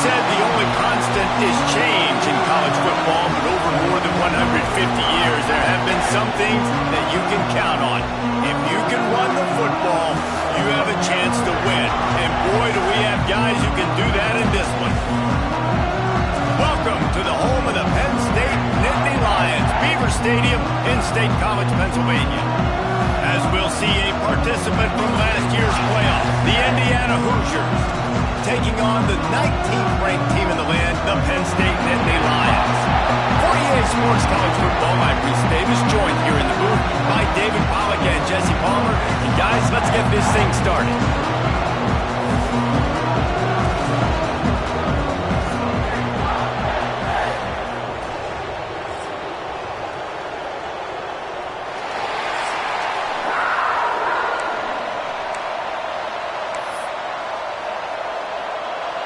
Said the only constant is change in college football, but over more than 150 years, there have been some things that you can count on. If you can run the football, you have a chance to win. And boy, do we have guys who can do that in this one. Welcome to the home of the Penn State Nittany Lions, Beaver Stadium in State College, Pennsylvania. As we'll see a participant from last year's playoff, the Indiana Hoosiers, taking on the 19th ranked team in the land, the Penn State Nittany Lions. For EA Sports College Football, I'm Reese Davis, joined here in the booth by David Pollack and Jesse Palmer. And guys, let's get this thing started.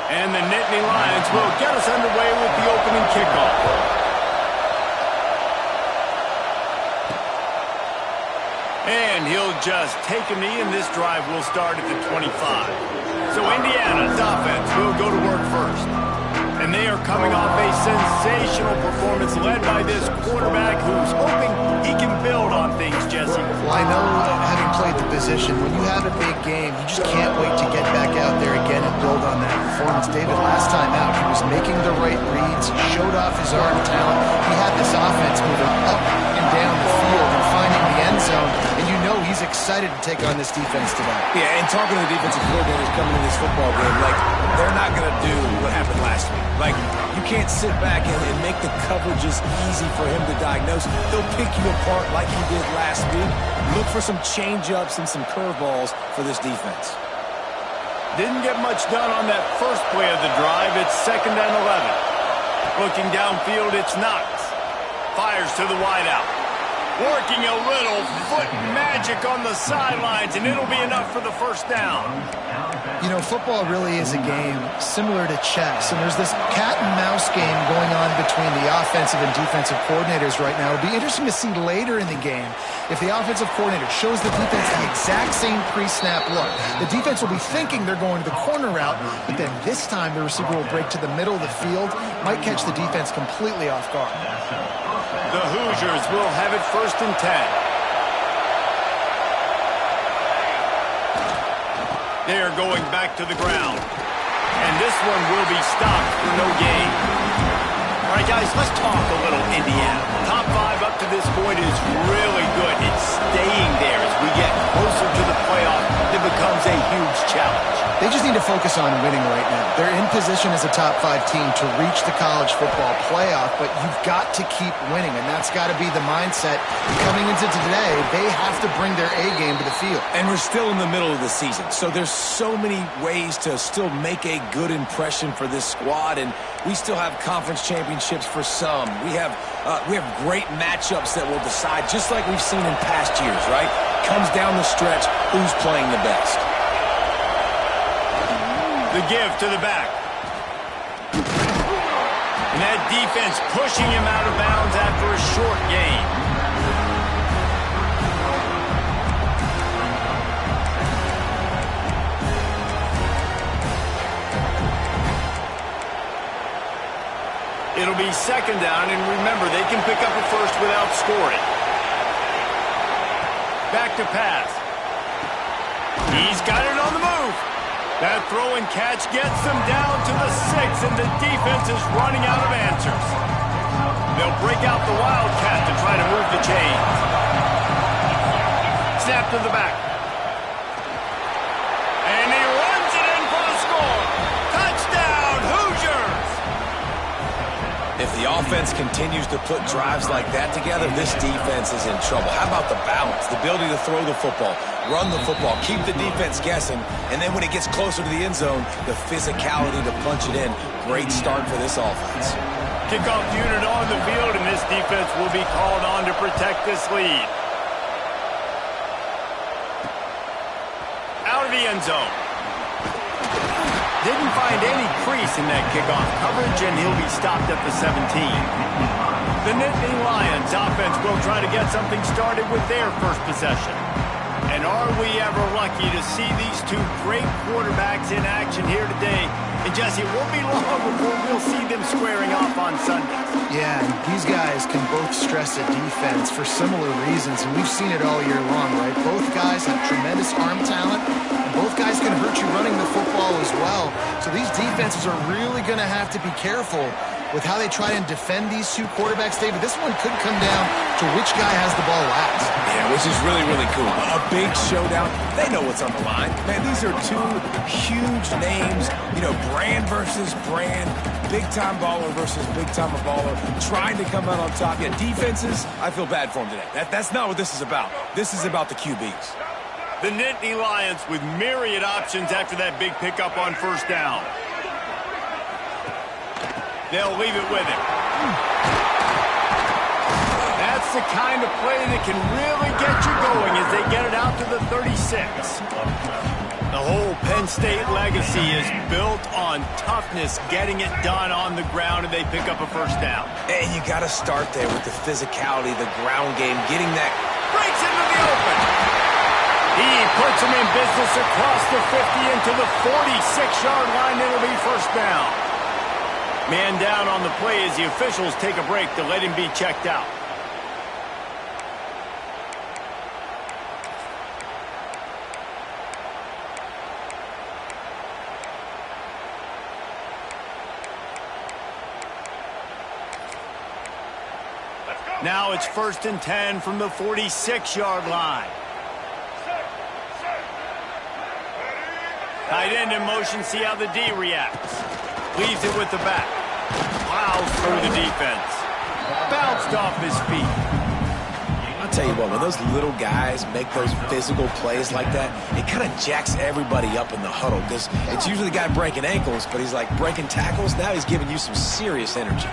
And the Nittany Lions will get us underway with the opening kickoff. And he'll just take a knee, and this drive will start at the 25. So Indiana's offense will go to work first. And they are coming off a sensational performance led by this quarterback who's hoping he can build on things, Jesse. Well, I know having played the position, when you have a big game, you just can't wait to get back out there again and build on that performance. David, last time out, he was making the right reads, he showed off his arm talent. He had this offense moving up and down the field and finding the end zone, and you know he's excited to take on this defense today. Yeah, and talking to the defensive coordinators coming in this football game, like, they're not going to do what happened last week. Like, you can't sit back and make the coverages easy for him to diagnose. He'll pick you apart like he did last week. Look for some change-ups and some curveballs for this defense. Didn't get much done on that first play of the drive. It's 2nd and 11. Looking downfield, it's Knox. Fires to the wideout. Working a little foot magic on the sidelines, and it'll be enough for the first down. You know, football really is a game similar to chess, and there's this cat-and-mouse game going on between the offensive and defensive coordinators right now. It'll be interesting to see later in the game if the offensive coordinator shows the defense the exact same pre-snap look. The defense will be thinking they're going to the corner route, but then this time the receiver will break to the middle of the field, might catch the defense completely off guard. The Hoosiers will have it 1st and 10. They are going back to the ground. And this one will be stopped for no gain. All right, guys, let's talk a little Indiana. Top 5 up to this point is really good. It's staying there as we get closer to the playoff. It becomes a huge challenge. They just need to focus on winning right now. They're in position as a top 5 team to reach the college football playoff, but you've got to keep winning, and that's got to be the mindset. Coming into today, they have to bring their A game to the field. And we're still in the middle of the season, so there's so many ways to still make a good impression for this squad, and we still have conference championships for some. We have great matchups that will decide, just like we've seen in past years, right? Comes down the stretch, who's playing the best. The give to the back. And that defense pushing him out of bounds after a short gain. It'll be 2nd down, and remember, they can pick up a first without scoring. Back to pass. He's got it on the move. That throw and catch gets them down to the 6, and the defense is running out of answers. They'll break out the Wildcat to try to move the chains. Snap to the back. And he runs it in for the score. Touchdown, Hoosiers! If the offense continues to put drives like that together, this defense is in trouble. How about the balance, the ability to throw the football, run the football, keep the defense guessing, and then when it gets closer to the end zone, the physicality to punch it in. Great start for this offense. Kickoff unit on the field, and this defense will be called on to protect this lead. Out of the end zone. Didn't find any crease in that kickoff coverage, and he'll be stopped at the 17. The Nittany Lions offense will try to get something started with their first possession. And are we ever lucky to see these two great quarterbacks in action here today? And Jesse, it won't be long before we'll see them squaring off on Sundays. Yeah, and these guys can both stress a defense for similar reasons, and we've seen it all year long, right? Both guys have tremendous arm talent, and both guys can hurt you running the football as well. So these defenses are really going to have to be careful with how they try and defend these two quarterbacks. David, this one could come down to which guy has the ball last. Yeah, which is really, really cool. A big showdown. They know what's on the line. Man, these are two huge names, you know, brand versus brand, big-time baller versus big-time baller, trying to come out on top. Yeah, defenses, I feel bad for them today. That's not what this is about. This is about the QBs. The Nittany Lions with myriad options after that big pickup on first down. They'll leave it with him. That's the kind of play that can really get you going as they get it out to the 36. The whole Penn State legacy is built on toughness, getting it done on the ground, and they pick up a first down. And you got to start there with the physicality, the ground game, getting that. Breaks into the open. He puts him in business across the 50 into the 46-yard line. It'll be first down. Man down on the play as the officials take a break to let him be checked out. Now it's 1st and 10 from the 46-yard line. Tight end in motion, see how the D reacts. Leaves it with the back. Plows through the defense. Bounced off his feet. I'll tell you what, when those little guys make those physical plays like that, it kind of jacks everybody up in the huddle because it's usually the guy breaking ankles, but he's like breaking tackles. Now he's giving you some serious energy.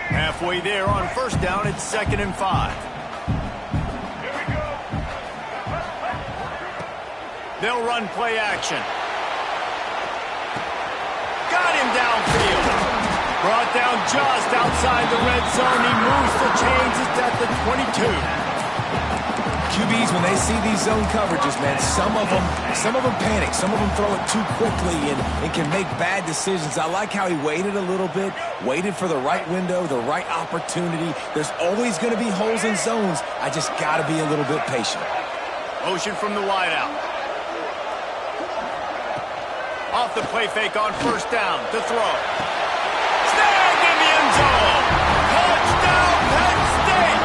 Halfway there on first down, it's 2nd and 5. They'll run play action. Got him downfield. Brought down just outside the red zone. He moves the chains. It's at the 22. QBs, when they see these zone coverages, man, some of them panic. Some of them throw it too quickly and can make bad decisions. I like how he waited a little bit, waited for the right window, the right opportunity. There's always going to be holes in zones. I just got to be a little bit patient. Motion from the wideout. Off the play fake on first down to throw. Snagged in the end zone. Touchdown, Penn State.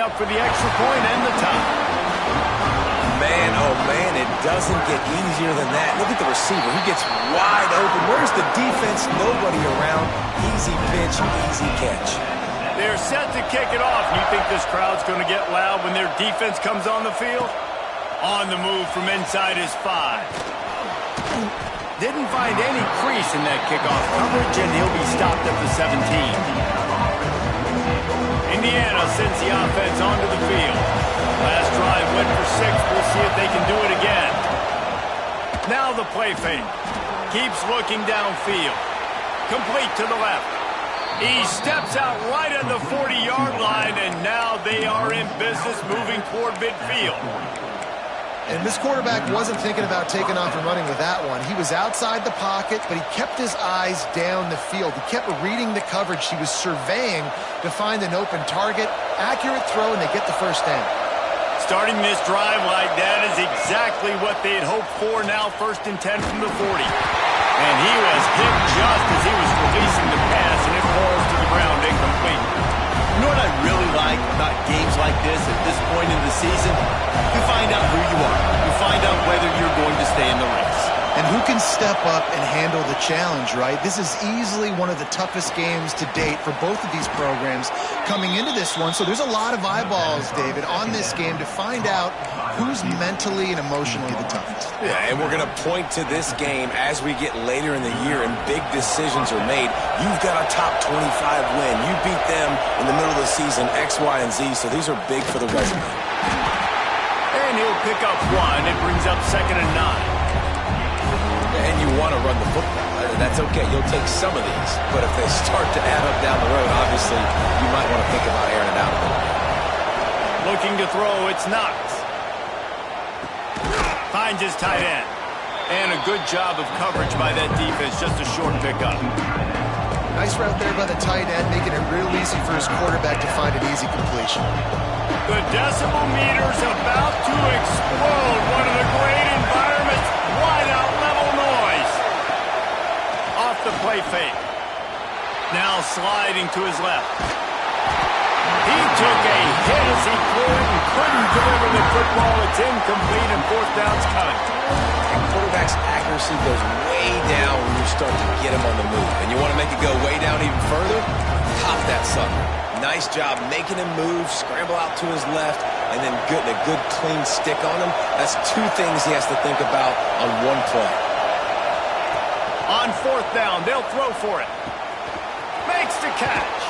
Up for the extra point and the tie. Man, oh man, it doesn't get easier than that. Look at the receiver. He gets wide open. Where's the defense? Nobody around. Easy pitch, easy catch. They're set to kick it off. You think this crowd's going to get loud when their defense comes on the field? On the move from inside his 5. Didn't find any crease in that kickoff coverage, and he'll be stopped at the 17. Indiana sends the offense onto the field. Last drive went for 6. We'll see if they can do it again. Now the play fake. Keeps looking downfield. Complete to the left. He steps out right at the 40-yard line, and now they are in business moving toward midfield. And this quarterback wasn't thinking about taking off and running with that one. He was outside the pocket, but he kept his eyes down the field. He kept reading the coverage. He was surveying to find an open target. Accurate throw, and they get the first down. Starting this drive like that is exactly what they'd hoped for. Now 1st and 10 from the 40. And he was hit just as he was releasing the pass, and it falls to the ground incomplete. You know what I really like about games like this at this point in the season? You find out who you are. You find out whether you're going to stay in the race. And who can step up and handle the challenge, right? This is easily one of the toughest games to date for both of these programs coming into this one. So there's a lot of eyeballs, David, on this game to find out who's mentally and emotionally the toughest. Yeah, and we're going to point to this game as we get later in the year and big decisions are made. You've got a top 25 win. You beat them in the middle of the season, X, Y, and Z, so these are big for the resume. And he'll pick up 1. It brings up 2nd and 9. And you want to run the football. That's okay. You'll take some of these. But if they start to add up down the road, obviously, you might want to think about airing it out a little bit. Looking to throw, it's Knox. Finds his tight end. And a good job of coverage by that defense. Just a short pickup. Nice route there by the tight end, making it real easy for his quarterback to find an easy completion. The decibel meter's about to explode. One of the great environments. Wide out level noise. Off the play fake. Now sliding to his left. He took a hit as he threw it and couldn't deliver the football. It's incomplete and 4th down's coming. And quarterback's accuracy goes way down when you start to get him on the move. And you want to make it go way down even further? Pop that sucker. Nice job making him move, scramble out to his left, and then getting a good clean stick on him. That's 2 things he has to think about on one play. On 4th down, they'll throw for it. Makes the catch.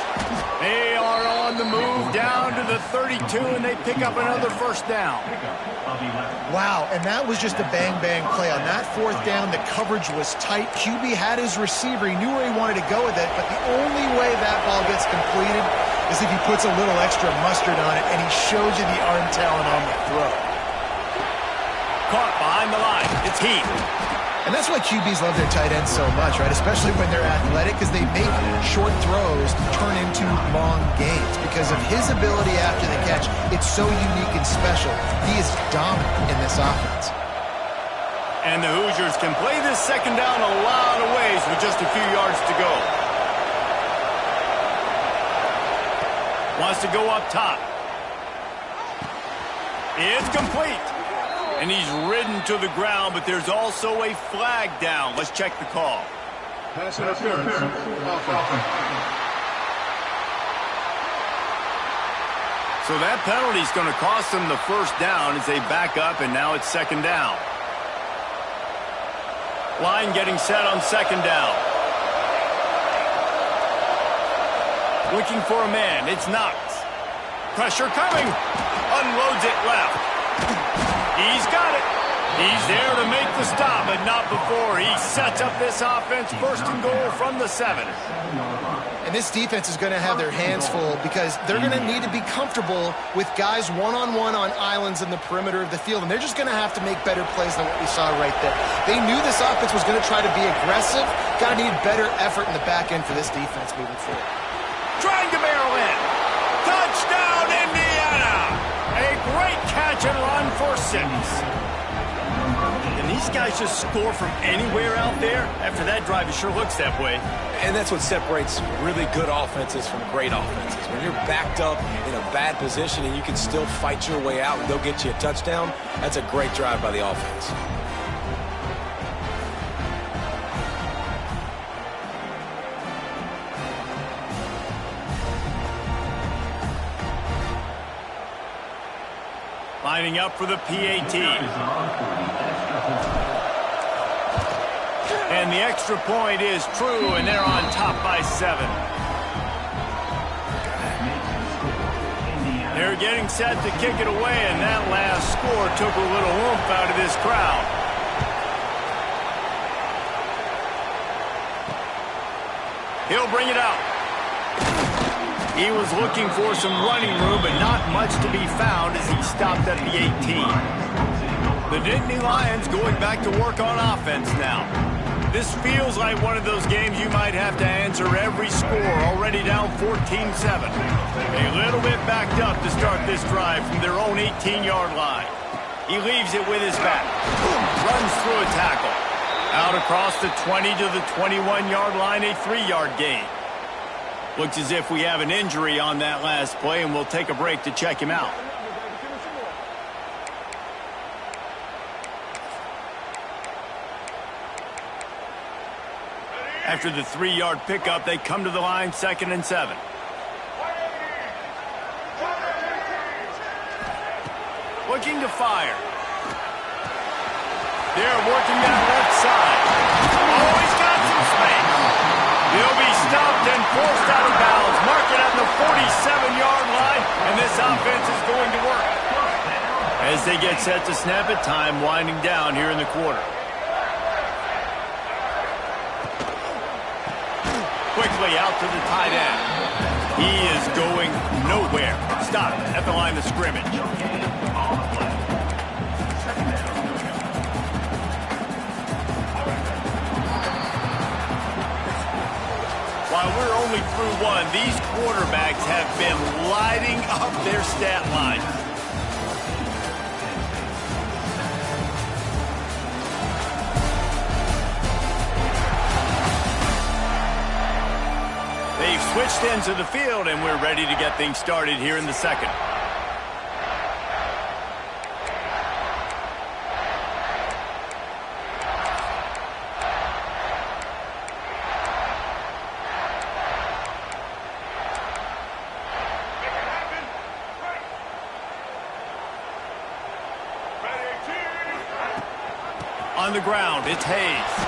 They are on the move down to the 32, and they pick up another 1st down. Wow, and that was just a bang-bang play. On that 4th down, the coverage was tight. QB had his receiver. He knew where he wanted to go with it, but the only way that ball gets completed is if he puts a little extra mustard on it, and he shows you the arm talent on the throw. Caught behind the line. It's Heath. And that's why QBs love their tight ends so much, right? Especially when they're athletic, because they make short throws turn into long gains. Because of his ability after the catch, it's so unique and special. He is dominant in this offense. And the Hoosiers can play this 2nd down a lot of ways with just a few yards to go. Wants to go up top. It's complete. And he's ridden to the ground, but there's also a flag down. Let's check the call. Pass interference. So that penalty is going to cost them the 1st down as they back up, and now it's 2nd down. Line getting set on 2nd down. Looking for a man. It's Knox. Pressure coming. Unloads it left. He's got it. He's there to make the stop, but not before. He sets up this offense 1st and goal from the 7. And this defense is going to have their hands full because they're going to need to be comfortable with guys one-on-one on islands in the perimeter of the field. And they're just going to have to make better plays than what we saw right there. They knew this offense was going to try to be aggressive. Got to need better effort in the back end for this defense moving forward. Trying to barrel in. Touchdown, Indiana! A great catch and run for 6. And these guys just score from anywhere out there. After that drive, it sure looks that way. And that's what separates really good offenses from great offenses. When you're backed up in a bad position and you can still fight your way out and they'll get you a touchdown, that's a great drive by the offense. Lining up for the PAT. And the extra point is true, and they're on top by 7. They're getting set to kick it away, and that last score took a little oomph out of this crowd. He'll bring it out. He was looking for some running room, but not much to be found as he stopped at the 18. The Nittany Lions going back to work on offense now. This feels like one of those games you might have to answer every score, already down 14-7. A little bit backed up to start this drive from their own 18-yard line. He leaves it with his back. Boom, runs through a tackle. Out across the 20 to the 21-yard line, a 3-yard gain. Looks as if we have an injury on that last play, and we'll take a break to check him out. After the 3-yard pickup, they come to the line, 2nd and 7. Looking to fire. They're working that left side. Oh, he's got some space. He'll be stopped and forced out of bounds. Mark it at the 47-yard line, and this offense is going to work. As they get set to snap it, time winding down here in the quarter. Quickly out to the tight end. He is going nowhere. Stop at the line of scrimmage. While we're only through one, these quarterbacks have been lighting up their stat line. They've switched ends of the field, and we're ready to get things started here in the second. On the ground, it's Hayes.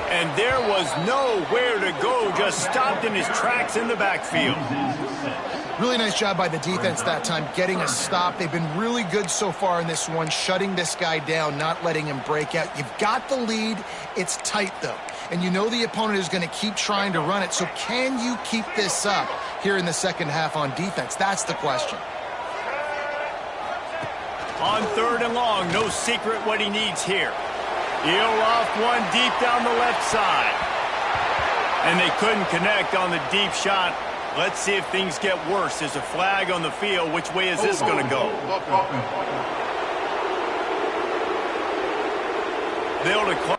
And there was nowhere to go, just stopped in his tracks in the backfield. Really nice job by the defense that time, getting a stop. They've been really good so far in this one, shutting this guy down, not letting him break out. You've got the lead. It's tight, though. And you know the opponent is going to keep trying to run it. So can you keep this up here in the second half on defense? That's the question. On 3rd and long, no secret what he needs here. He'll loft one deep down the left side. And they couldn't connect on the deep shot. Let's see if things get worse. There's a flag on the field. Which way is this going to go? They'll declare.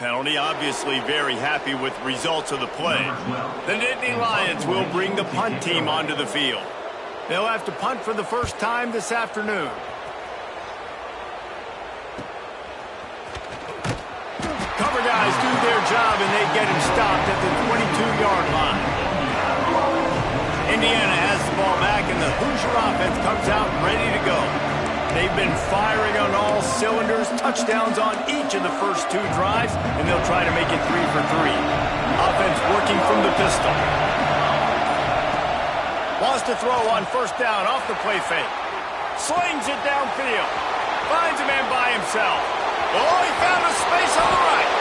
penalty. Obviously very happy with results of the play. The Nittany Lions will bring the punt team onto the field. They'll have to punt for the first time this afternoon. Cover guys do their job, and they get him stopped at the 22-yard line. Indiana has the ball back, and the Hoosier offense comes out ready to go. They've been firing on all cylinders, touchdowns on each of the first 2 drives, and they'll try to make it 3 for 3. Offense working from the pistol. Wants to throw on first down off the play fake. Slings it downfield. Finds a man by himself. Oh, he found a space on the right.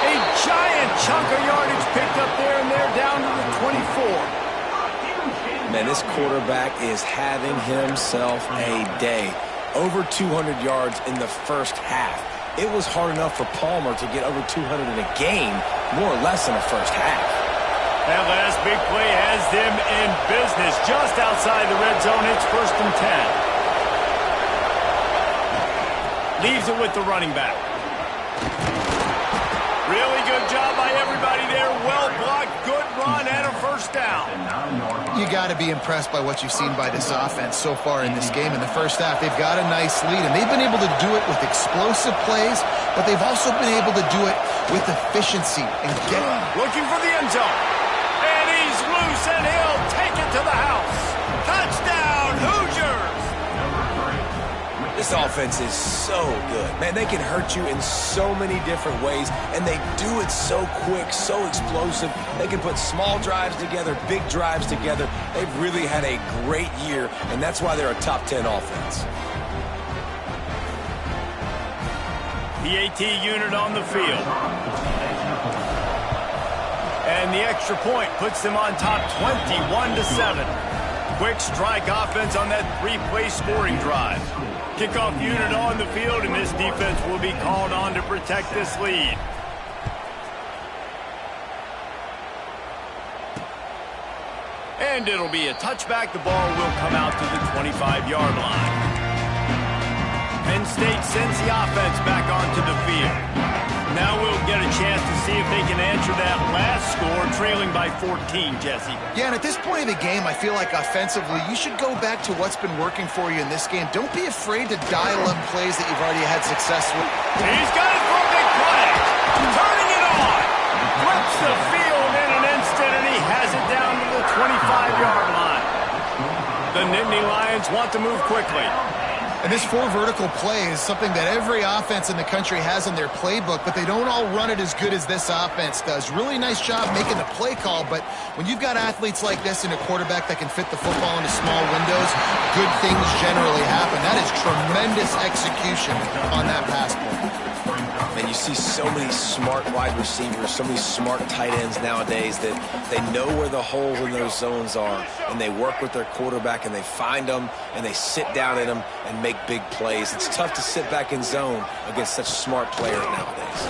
A giant chunk of yardage picked up there, and they're down to the 24. Man, this quarterback is having himself a day. Over 200 yards in the first half. It was hard enough for Palmer to get over 200 in a game, more or less in the first half. That last big play has them in business just outside the red zone. It's 1st and 10. Leaves it with the running back. Really good job by everybody there. Well blocked, good run, and a first down. You got to be impressed by what you've seen by this offense so far in this game. In the first half, they've got a nice lead, and they've been able to do it with explosive plays, but they've also been able to do it with efficiency. And looking for the end zone. And he's loose, and he'll take it to the house. Touchdown, Hoosiers! This offense is so good. Man, they can hurt you in so many different ways, and they do it so quick, so explosive. They can put small drives together, big drives together. They've really had a great year, and that's why they're a top 10 offense. The AT unit on the field. And the extra point puts them on top 21-7. Quick strike offense on that 3-play scoring drive. Kickoff unit on the field, and this defense will be called on to protect this lead. And it'll be a touchback. The ball will come out to the 25-yard line. Penn State sends the offense back onto the field. Now we'll get a chance to see if they can answer that last score, trailing by 14, Jesse. Yeah, and at this point of the game, I feel like offensively, you should go back to what's been working for you in this game. Don't be afraid to dial up plays that you've already had success with. He's got it for a big play. Turning it on. Flips the field in an instant, and he has it down to the 25-yard line. The Nittany Lions want to move quickly. And this 4 vertical play is something that every offense in the country has in their playbook, but they don't all run it as good as this offense does. Really nice job making the play call, but when you've got athletes like this and a quarterback that can fit the football into small windows, good things generally happen. That is tremendous execution on that pass play. And you see so many smart wide receivers, so many smart tight ends nowadays that they know where the holes in those zones are, and they work with their quarterback, and they find them, and they sit down in them and make big plays. It's tough to sit back in zone against such a smart player nowadays.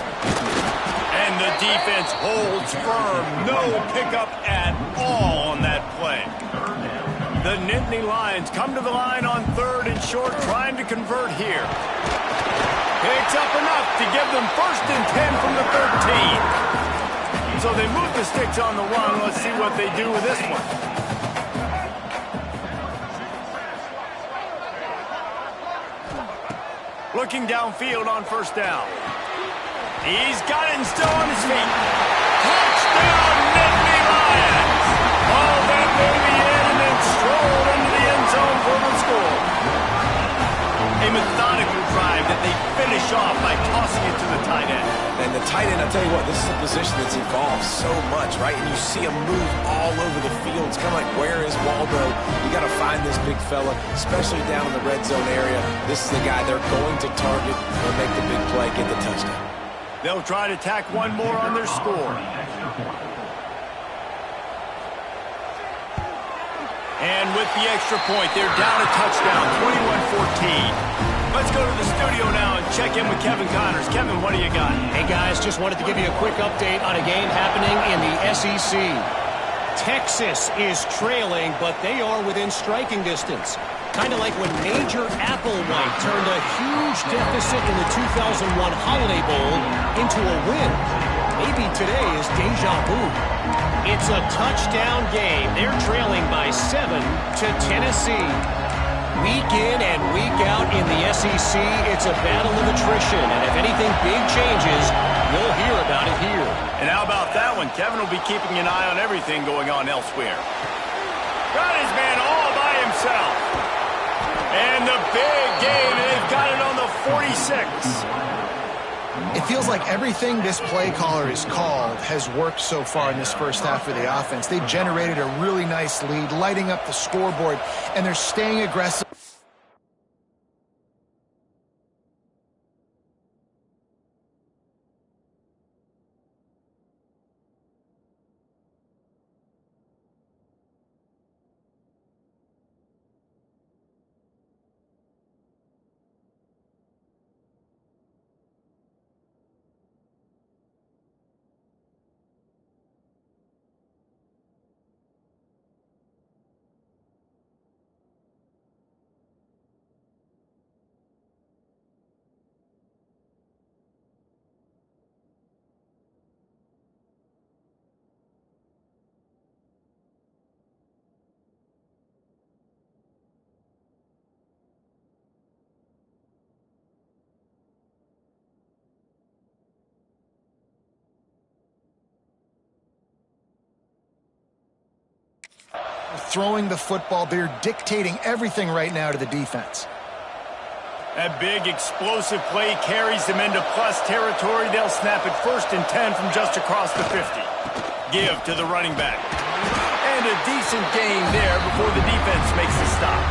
And the defense holds firm. No pickup at all on that play. The Nittany Lions come to the line on 3rd and short, trying to convert here. Picks up enough to give them 1st and 10 from the 13. So they move the sticks on the run. Let's see what they do with this one. Looking downfield on first down. He's got it and still on his feet. Touchdown, Nittany Lions! All that baby in and then strolled into the end zone for the score. A methodical drive that they finish off by tossing it to the tight end. And the tight end, I'll tell you what, this is a position that's evolved so much, right? And you see him move all over the field. It's kind of like, where is Waldo? You got to find this big fella, especially down in the red zone area. This is the guy they're going to target. They'll make the big play, get the touchdown. They'll try to tack one more on their score. And with the extra point, they're down a touchdown, 21-14. Let's go to the studio now and check in with Kevin Connors. Kevin, what do you got? Hey, guys, just wanted to give you a quick update on a game happening in the SEC. Texas is trailing, but they are within striking distance. Kind of like when Major Applewhite turned a huge deficit in the 2001 Holiday Bowl into a win. Maybe today is deja vu. It's a touchdown game. They're trailing by 7 to Tennessee. Week in and week out in the SEC, it's a battle of attrition. And if anything big changes, you'll hear about it here. And how about that one? Kevin will be keeping an eye on everything going on elsewhere. Got his man all by himself. And the big game, and they've got it on the 46. It feels like everything this play caller has called has worked so far in this first half of the offense. They've generated a really nice lead, lighting up the scoreboard, and they're staying aggressive. Throwing the football, they're dictating everything right now to the defense. That big explosive play carries them into plus territory. They'll snap it 1st and 10 from just across the 50. Give to the running back. And a decent gain there before the defense makes the stop.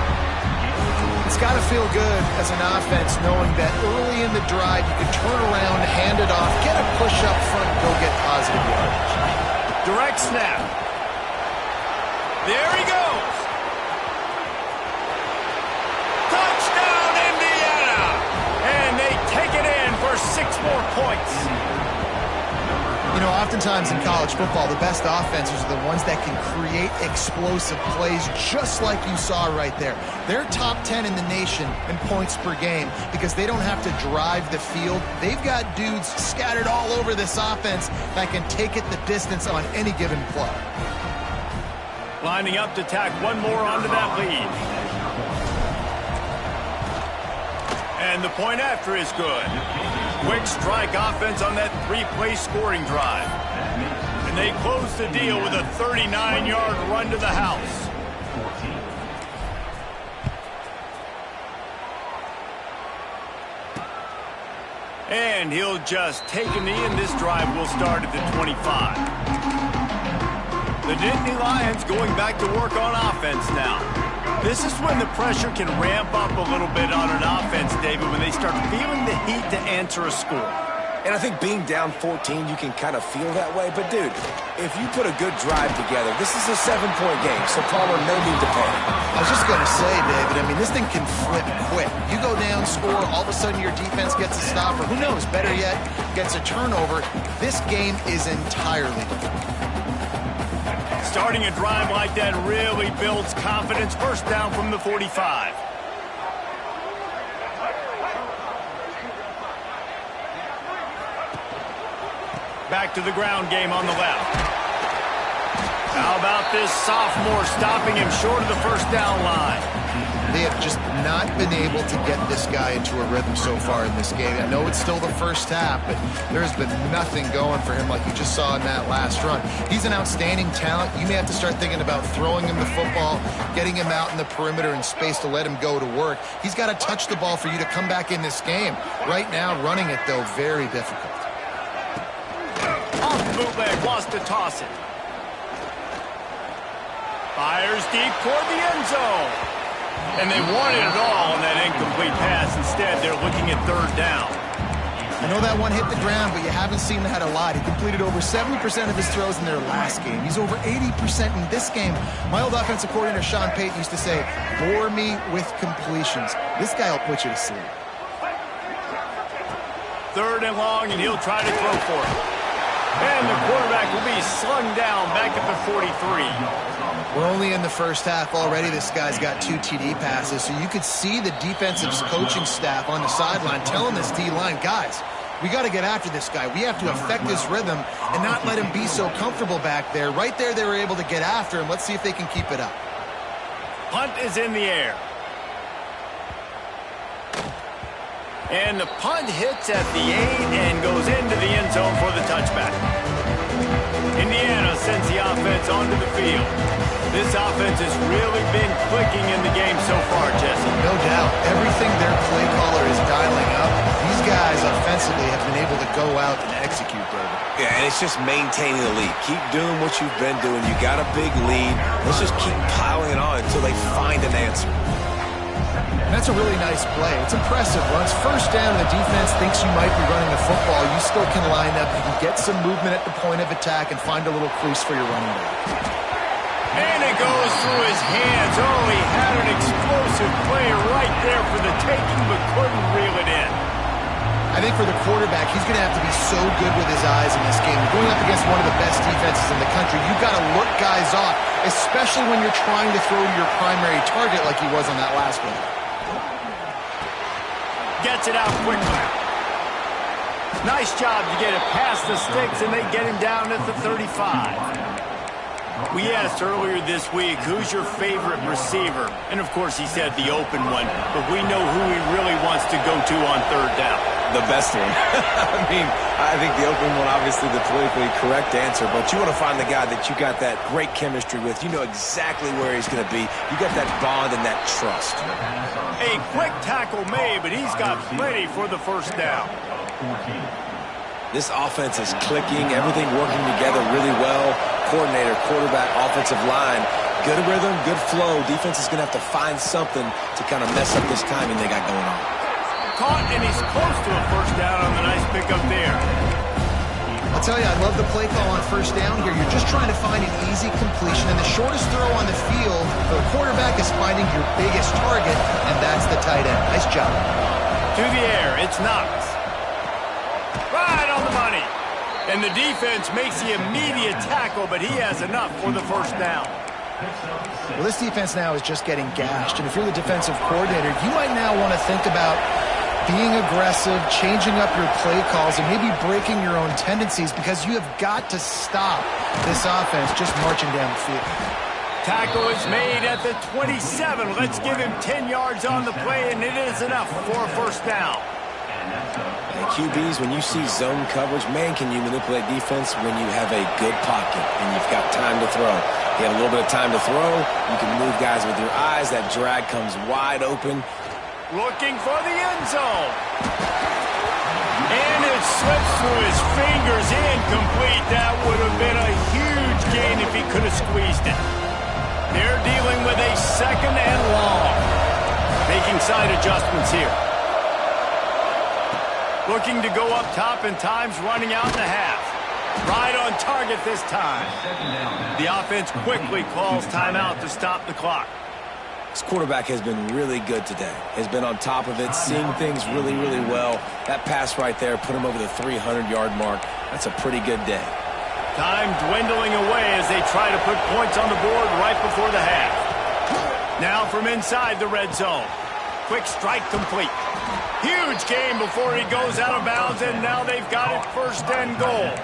It's got to feel good as an offense knowing that early in the drive you can turn around, hand it off, get a push up front, and go get positive yardage. Direct snap. There he goes. Touchdown, Indiana. And they take it in for 6 more points. You know, oftentimes in college football, the best offenses are the ones that can create explosive plays just like you saw right there. They're top 10 in the nation in points per game because they don't have to drive the field. They've got dudes scattered all over this offense that can take it the distance on any given play. Lining up to tack one more onto that lead. And the point after is good. Quick strike offense on that 3-play scoring drive. And they close the deal with a 39-yard run to the house. And he'll just take a knee, and this drive will start at the 25. The Nittany Lions going back to work on offense now. This is when the pressure can ramp up a little bit on an offense, David, when they start feeling the heat to answer a score. And I think being down 14, you can kind of feel that way. But, dude, if you put a good drive together, this is a 7-point game, so Palmer, no need to panic. I was just going to say, David, I mean, this thing can flip quick. You go down, score, all of a sudden your defense gets a stop, or who knows, better yet, gets a turnover. This game is entirely different. Starting a drive like that really builds confidence. 1st down from the 45. Back to the ground game on the left. How about this sophomore stopping him short of the 1st down line? They have just not been able to get this guy into a rhythm so far in this game. I know it's still the first half, but there's been nothing going for him like you just saw in that last run. He's an outstanding talent. You may have to start thinking about throwing him the football, getting him out in the perimeter and space to let him go to work. He's got to touch the ball for you to come back in this game. Right now, running it, though, very difficult. Off bootleg, wants to toss it. Fires deep toward the end zone. And they wanted it all on that incomplete pass. Instead, they're looking at 3rd down. I know that one hit the ground, but you haven't seen that a lot. He completed over 70% of his throws in their last game. He's over 80% in this game. My old offensive coordinator, Sean Payton, used to say, bore me with completions. This guy will put you to sleep. 3rd and long, and he'll try to throw for it. And the quarterback will be slung down back at the 43. We're only in the first half already. This guy's got 2 TD passes, so you could see the defensive coaching staff on the sideline telling this D-line, guys, we got to get after this guy. We have to affect his rhythm and not let him be so comfortable back there. Right there, they were able to get after him. Let's see if they can keep it up. Punt is in the air. And the punt hits at the 8 and goes into the end zone for the touchback. Indiana sends the offense onto the field. This offense has really been clicking in the game so far, Jesse. No doubt. Everything their play caller is dialing up, these guys offensively have been able to go out and execute, David. Yeah, and it's just maintaining the lead. Keep doing what you've been doing. You got a big lead. Let's just keep piling it on until they find an answer. And that's a really nice play. It's impressive. Once first down, the defense thinks you might be running the football. You still can line up. You can get some movement at the point of attack and find a little crease for your running back. And it goes through his hands. Oh, he had an explosive play right there for the taking, but couldn't reel it in. I think for the quarterback, he's going to have to be so good with his eyes in this game. Going up against one of the best defenses in the country, you've got to look guys off, especially when you're trying to throw to your primary target like he was on that last one. Gets it out quickly. Nice job to get it past the sticks, and they get him down at the 35. We asked earlier this week, who's your favorite receiver? And, of course, he said the open one, but we know who he really wants to go to on third down. The best one. I mean, I think the open one, obviously the politically correct answer, but you want to find the guy that you got that great chemistry with. You know exactly where he's going to be. You got that bond and that trust. A quick tackle made, but he's got plenty for the first down. This offense is clicking, everything working together really well. Coordinator, quarterback, offensive line, good rhythm, good flow. Defense is going to have to find something to kind of mess up this timing they got going on. Caught, and he's close to a first down on the nice pickup there. I'll tell you, I love the play call on first down here. You're just trying to find an easy completion, and the shortest throw on the field for the quarterback is finding your biggest target, and that's the tight end. Nice job. To the air, it's Knox. Right on the money. And the defense makes the immediate tackle, but he has enough for the first down. Well, this defense now is just getting gashed, and if you're the defensive coordinator, you might now want to think about being aggressive, changing up your play calls, and maybe breaking your own tendencies, because you have got to stop this offense just marching down the field. Tackle is made at the 27. Let's give him 10 yards on the play, and it is enough for a first down. And QBs, when you see zone coverage, man, can you manipulate defense when you have a good pocket and you've got time to throw. You have a little bit of time to throw. You can move guys with your eyes. That drag comes wide open. Looking for the end zone. And it slips through his fingers, incomplete. That would have been a huge gain if he could have squeezed it. They're dealing with a second and long. Making side adjustments here. Looking to go up top, and time's running out in the half. Right on target this time. The offense quickly calls timeout to stop the clock. This quarterback has been really good today. Has been on top of it, seeing things really, really well. That pass right there put him over the 300-yard mark. That's a pretty good day. Time dwindling away as they try to put points on the board right before the half. Now from inside the red zone. Quick strike complete. Huge game before he goes out of bounds, and now they've got it first and goal.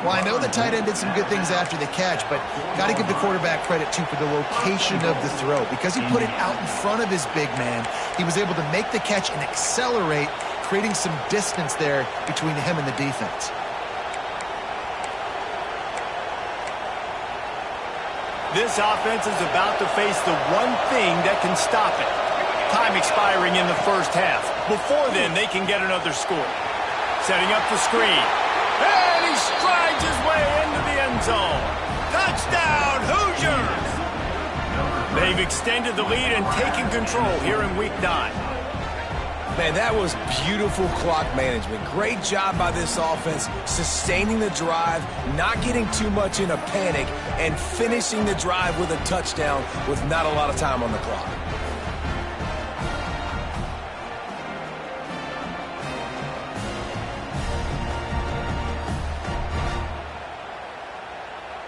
Well, I know the tight end did some good things after the catch, but got to give the quarterback credit, too, for the location of the throw. Because he put it out in front of his big man, he was able to make the catch and accelerate, creating some distance there between him and the defense. This offense is about to face the one thing that can stop it. Time expiring in the first half. Before then, they can get another score. Setting up the screen. And he strides his way into the end zone. Touchdown, Hoosiers! They've extended the lead and taken control here in Week 9. Man, that was beautiful clock management. Great job by this offense, sustaining the drive, not getting too much in a panic, and finishing the drive with a touchdown with not a lot of time on the clock.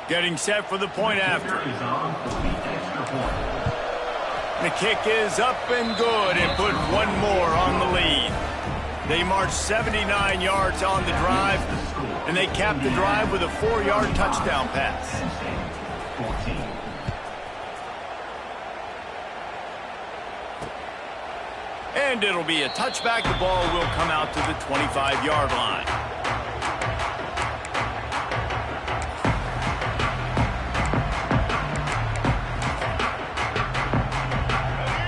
Getting set for the point after. The kick is up and good and put one more on the lead. They marched 79 yards on the drive, and they capped the drive with a 4-yard touchdown pass. And it'll be a touchback. The ball will come out to the 25-yard line.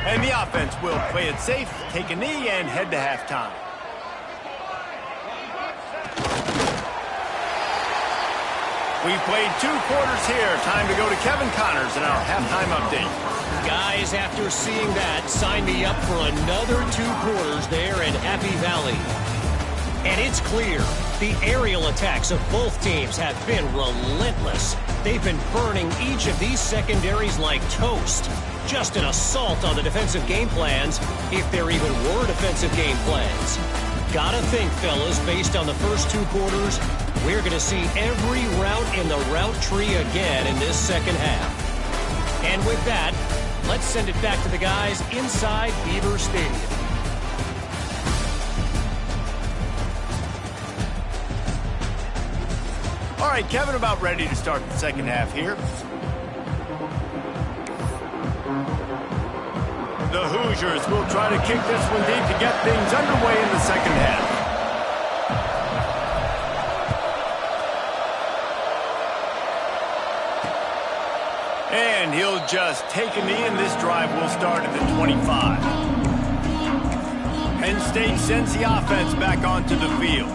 And the offense will play it safe, take a knee, and head to halftime. We've played 2 quarters here. Time to go to Kevin Connors in our halftime update. Guys, after seeing that, sign me up for another 2 quarters there in Happy Valley. And it's clear, the aerial attacks of both teams have been relentless. They've been burning each of these secondaries like toast. Just an assault on the defensive game plans, if there even were defensive game plans. Gotta think, fellas, based on the first 2 quarters, we're going to see every route in the route tree again in this second half. And with that, let's send it back to the guys inside Beaver Stadium. All right, Kevin, about ready to start the second half here. The Hoosiers will try to kick this one deep to get things underway in the second half. And he'll just take a knee, and this drive will start at the 25. Penn State sends the offense back onto the field.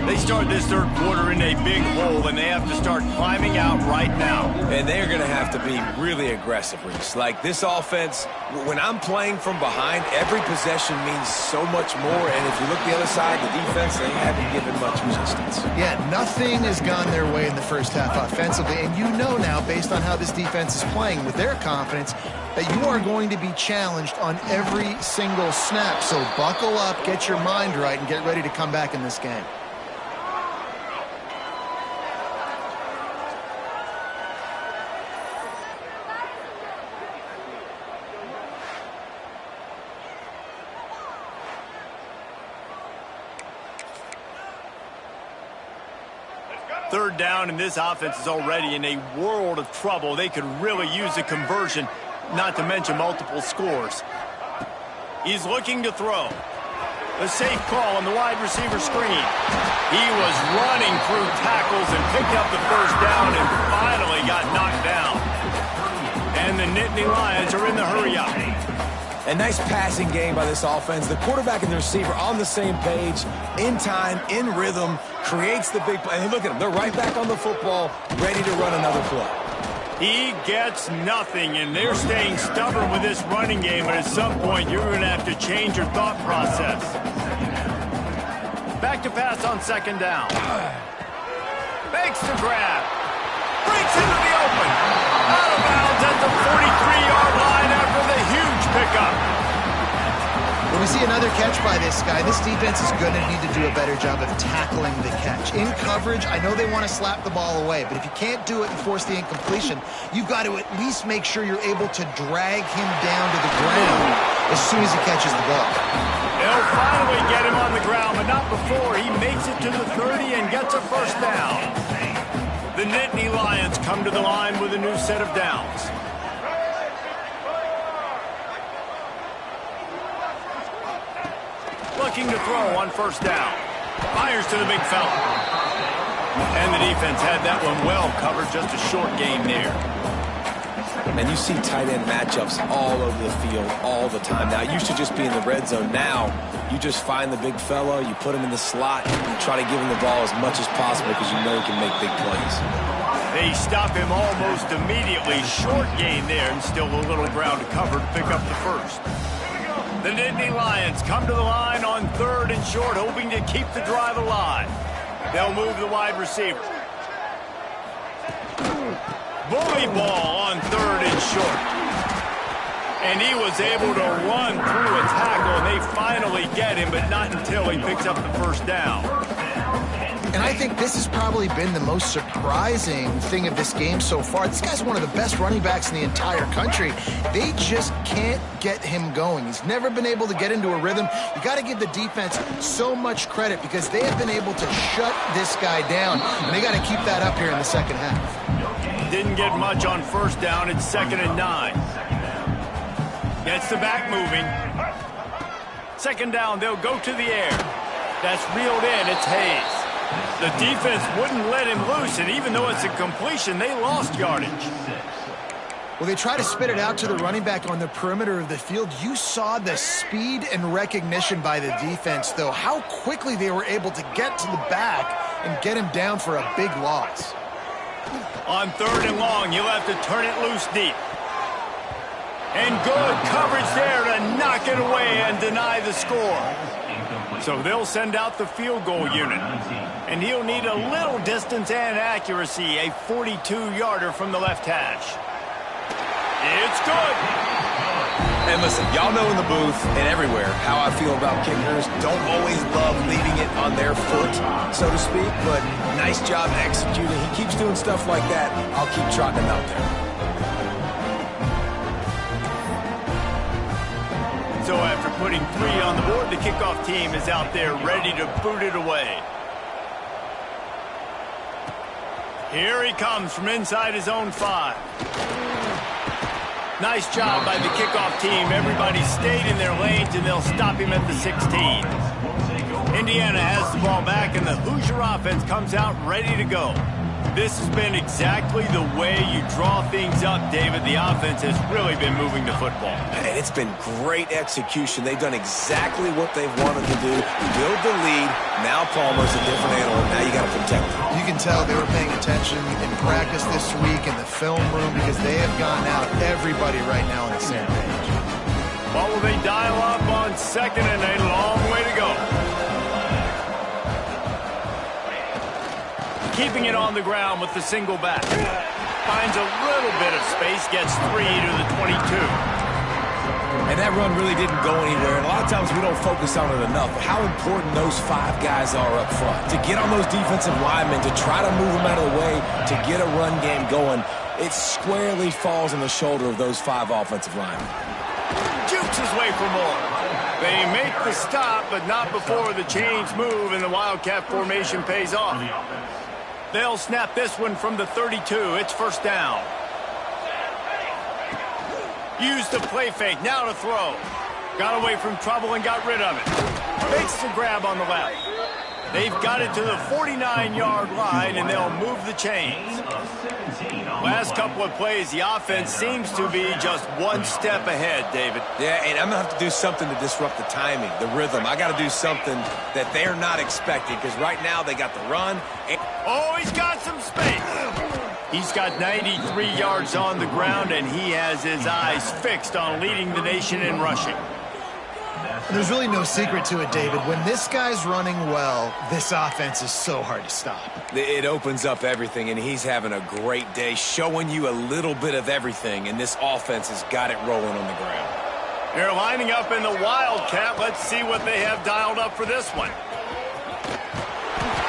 They start this third quarter in a big hole, and they have to start climbing out right now. And they're going to have to be really aggressive, Reese. Like this offense, when I'm playing from behind, every possession means so much more. And if you look the other side, the defense, they haven't given much resistance. Yeah, nothing has gone their way in the first half offensively. And you know now, based on how this defense is playing with their confidence, that you are going to be challenged on every single snap. So buckle up, get your mind right, and get ready to come back in this game. Third down, and this offense is already in a world of trouble. They could really use a conversion, not to mention multiple scores. He's looking to throw. A safe call on the wide receiver screen. He was running through tackles and picked up the first down and finally got knocked down. And the Nittany Lions are in the hurry-up. A nice passing game by this offense. The quarterback and the receiver on the same page, in time, in rhythm, creates the big play. And look at them. They're right back on the football, ready to run another play. He gets nothing, and they're staying stubborn with this running game, but at some point you're going to have to change your thought process. Back to pass on second down. Makes the grab. Breaks into the open. Out of bounds at the 43-yard line after the huge pickup. When we see another catch by this guy, this defense is going to need to do a better job of tackling the catch. In coverage, I know they want to slap the ball away, but if you can't do it and force the incompletion, you've got to at least make sure you're able to drag him down to the ground as soon as he catches the ball. They'll finally get him on the ground, but not before he makes it to the 30 and gets a first down. The Nittany Lions come to the line with a new set of downs. Looking to throw on first down. Fires to the big fella. And the defense had that one well covered. Just a short game there. And you see tight end matchups all over the field all the time. Now, it used to just be in the red zone. Now, you just find the big fella, you put him in the slot, and try to give him the ball as much as possible because you know he can make big plays. They stop him almost immediately. Short gain there, and still a little ground to cover to pick up the first. The Nittany Lions come to the line on third and short, hoping to keep the drive alive. They'll move the wide receiver. Bully ball on third and short. And he was able to run through a tackle, and they finally get him, but not until he picks up the first down. And I think this has probably been the most surprising thing of this game so far. This guy's one of the best running backs in the entire country. They just can't get him going. He's never been able to get into a rhythm. You got to give the defense so much credit because they have been able to shut this guy down, and they got to keep that up here in the second half. Didn't get much on first down. It's 2nd and 9. Gets the back moving. 2nd down, they'll go to the air. That's reeled in. It's Hayes. The defense wouldn't let him loose, and even though it's a completion, they lost yardage. Well, they try to spit it out to the running back on the perimeter of the field. You saw the speed and recognition by the defense, though, how quickly they were able to get to the back and get him down for a big loss. On 3rd and long, you'll have to turn it loose deep. And good coverage there to knock it away and deny the score. So they'll send out the field goal unit. And he'll need a little distance and accuracy, a 42-yarder from the left hash. It's good. And listen, y'all know in the booth and everywhere how I feel about kickers. Don't always love leaving it on their foot, so to speak, but nice job executing. He keeps doing stuff like that. I'll keep trotting him out there. So after putting 3 on the board, the kickoff team is out there ready to boot it away. Here he comes from inside his own 5. Nice job by the kickoff team. Everybody stayed in their lanes, and they'll stop him at the 16. Indiana has the ball back, and the Hoosier offense comes out ready to go. This has been exactly the way you draw things up, David. The offense has really been moving the football. And it's been great execution. They've done exactly what they've wanted to do. Build the lead. Now Palmer's a different animal. Now you got to protect him. You can tell they were paying attention in practice this week in the film room because they have gone out, everybody right now on the same page. What will they dial up on 2nd and a long way to go? Keeping it on the ground with the single back. Finds a little bit of space, gets 3 to the 22. And that run really didn't go anywhere. And a lot of times we don't focus on it enough. But how important those 5 guys are up front. To get on those defensive linemen, to try to move them out of the way, to get a run game going, it squarely falls on the shoulder of those 5 offensive linemen. Jukes his way for more. They make the stop, but not before the chains move and the Wildcat formation pays off. They'll snap this one from the 32. It's 1st down. Used the play fake. Now to throw. Got away from trouble and got rid of it. Makes the grab on the left. They've got it to the 49-yard line, and they'll move the chains. Last couple of plays, the offense seems to be just one step ahead, David. Yeah, and I'm going to have to do something to disrupt the timing, the rhythm. I got to do something that they're not expecting because right now they got the run. Oh, he's got some space. He's got 93 yards on the ground, and he has his eyes fixed on leading the nation in rushing. There's really no secret to it, David. When this guy's running well, this offense is so hard to stop. It opens up everything, and he's having a great day, showing you a little bit of everything, and this offense has got it rolling on the ground. They're lining up in the Wildcat. Let's see what they have dialed up for this one.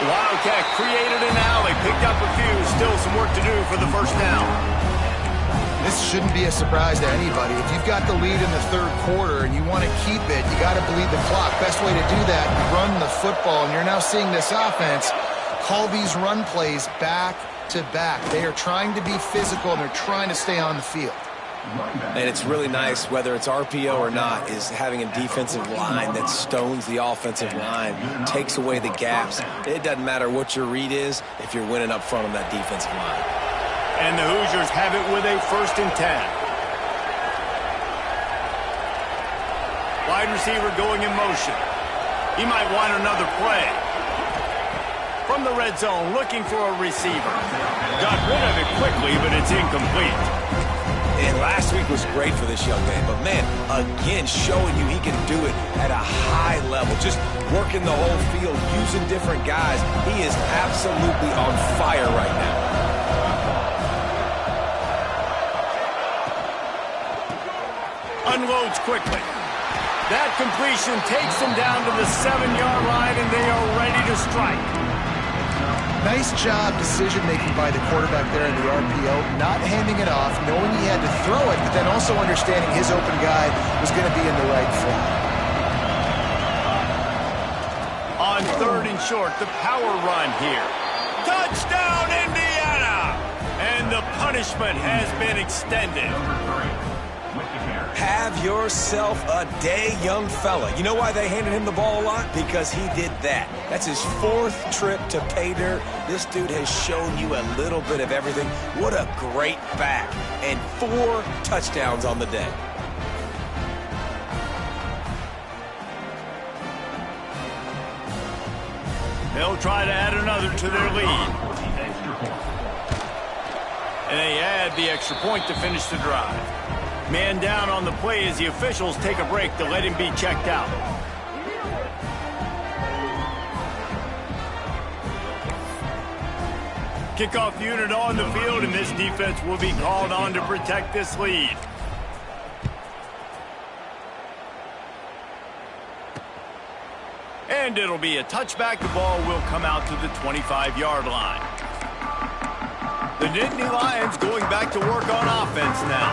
The Wildcat created an alley, picked up a few, still some work to do for the 1st down. This shouldn't be a surprise to anybody. If you've got the lead in the 3rd quarter and you want to keep it, you got to bleed the clock. Best way to do that, run the football. And you're now seeing this offense call these run plays back to back. They are trying to be physical, and they're trying to stay on the field. And it's really nice, whether it's RPO or not, is having a defensive line that stones the offensive line, takes away the gaps. It doesn't matter what your read is if you're winning up front on that defensive line. And the Hoosiers have it with a 1st and 10. Wide receiver going in motion. He might want another play. From the red zone, looking for a receiver. Got rid of it quickly, but it's incomplete. And last week was great for this young man. But, man, again, showing you he can do it at a high level. Just working the whole field, using different guys. He is absolutely on fire right now. Unloads quickly. That completion takes them down to the 7-yard line, and they are ready to strike. Nice job decision-making by the quarterback there in the RPO, not handing it off, knowing he had to throw it, but then also understanding his open guy was going to be in the right flat. On 3rd and short, the power run here. Touchdown, Indiana! And the punishment has been extended. Have yourself a day, young fella. You know why they handed him the ball a lot? Because he did that. That's his 4th trip to pay dirt. This dude has shown you a little bit of everything. What a great back. And 4 touchdowns on the day. They'll try to add another to their lead. And they add the extra point to finish the drive. Man down on the play as the officials take a break to let him be checked out. Kickoff unit on the field, and this defense will be called on to protect this lead. And it'll be a touchback. The ball will come out to the 25-yard line. The Nittany Lions going back to work on offense now.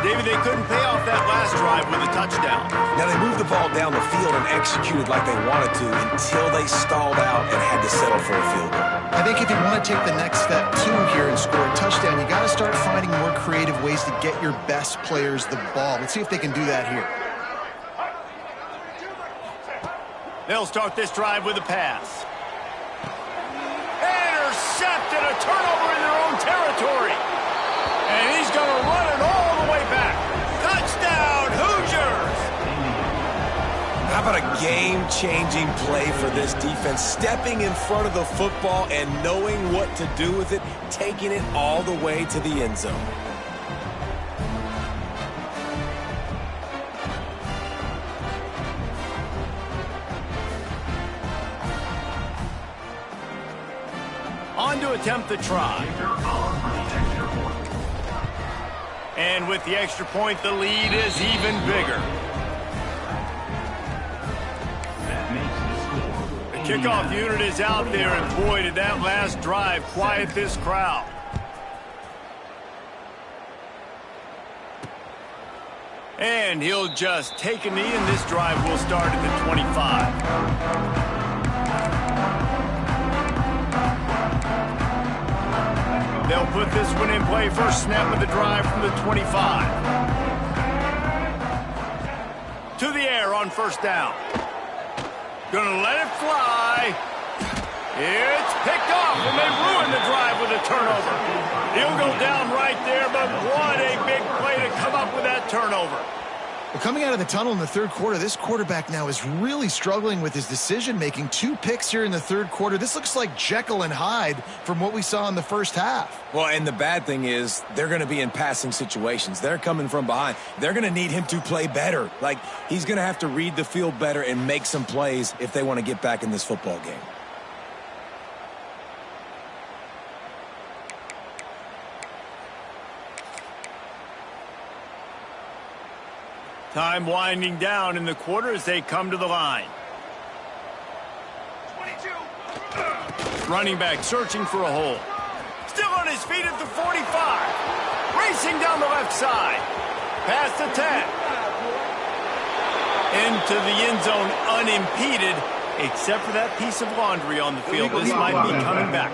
David, they couldn't pay off that last drive with a touchdown. Now, they moved the ball down the field and executed like they wanted to until they stalled out and had to settle for a field goal. I think if you want to take the next step, too, here and score a touchdown, you got to start finding more creative ways to get your best players the ball. Let's see if they can do that here. They'll start this drive with a pass. Intercepted, a turnover in their own territory. And he's going to run it all the way back. Touchdown, Hoosiers! How about a game-changing play for this defense? Stepping in front of the football and knowing what to do with it, taking it all the way to the end zone. On to attempt the try. And with the extra point, the lead is even bigger. The kickoff unit is out there, and boy, did that last drive quiet this crowd. And he'll just take a knee, and this drive will start at the 25. They'll put this one in play. First snap of the drive from the 25. To the air on 1st down. Gonna let it fly. It's picked off, and they ruin the drive with a turnover. He'll go down right there, but what a big play to come up with that turnover. Well, coming out of the tunnel in the 3rd quarter, this quarterback now is really struggling with his decision-making. 2 picks here in the 3rd quarter. This looks like Jekyll and Hyde from what we saw in the 1st half. Well, and the bad thing is they're going to be in passing situations. They're coming from behind. They're going to need him to play better. Like, he's going to have to read the field better and make some plays if they want to get back in this football game. Time winding down in the quarter as they come to the line. 22. Running back searching for a hole. Still on his feet at the 45. Racing down the left side. Past the 10. Into the end zone unimpeded, except for that piece of laundry on the field. This might be coming back.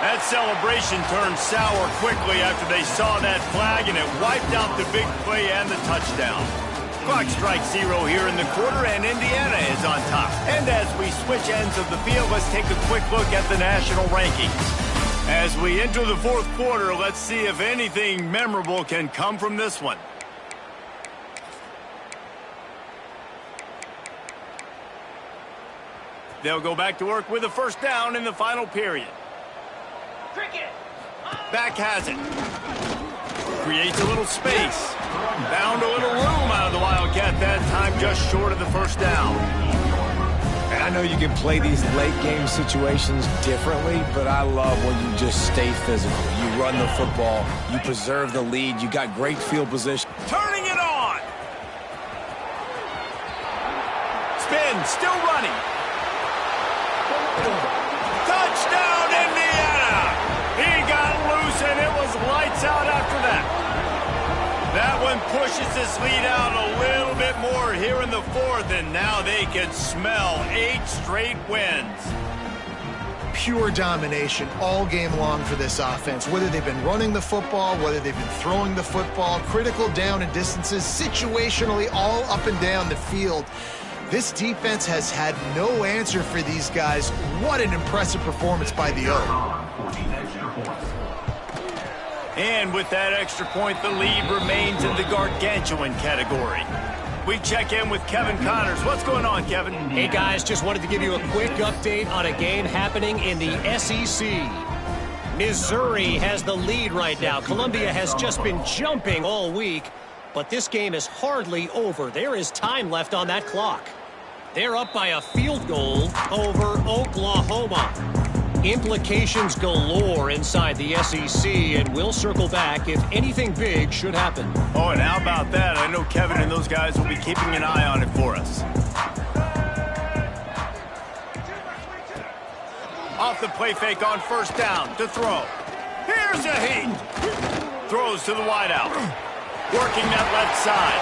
That celebration turned sour quickly after they saw that flag, and it wiped out the big play and the touchdown. Clock strikes 0 here in the quarter, and Indiana is on top. And as we switch ends of the field, let's take a quick look at the national rankings. As we enter the 4th quarter, let's see if anything memorable can come from this one. They'll go back to work with a 1st down in the final period. Back has it. Creates a little space. Found a little room out of the Wildcat that time, just short of the 1st down. And I know you can play these late game situations differently, but I love when you just stay physical. You run the football, you preserve the lead, you got great field position. Turning it on. Spins, still running. Touchdown, Indiana! He got loose, and it was lights out after that. That one pushes this lead out a little bit more here in the fourth, and now they can smell 8 straight wins. Pure domination all game long for this offense. Whether they've been running the football, whether they've been throwing the football, critical down and distances, situationally all up and down the field. This defense has had no answer for these guys. What an impressive performance by the O. And with that extra point, the lead remains in the gargantuan category. We check in with Kevin Connors. What's going on, Kevin? Hey, guys, just wanted to give you a quick update on a game happening in the SEC. Missouri has the lead right now. Columbia has just been jumping all week, but this game is hardly over. There is time left on that clock. They're up by a field goal over Oklahoma. Implications galore inside the SEC, and we'll circle back if anything big should happen. Oh, and how about that? I know Kevin and those guys will be keeping an eye on it for us. Off the play fake on first down to throw. Here's a heat. Throws to the wideout. Working that left side.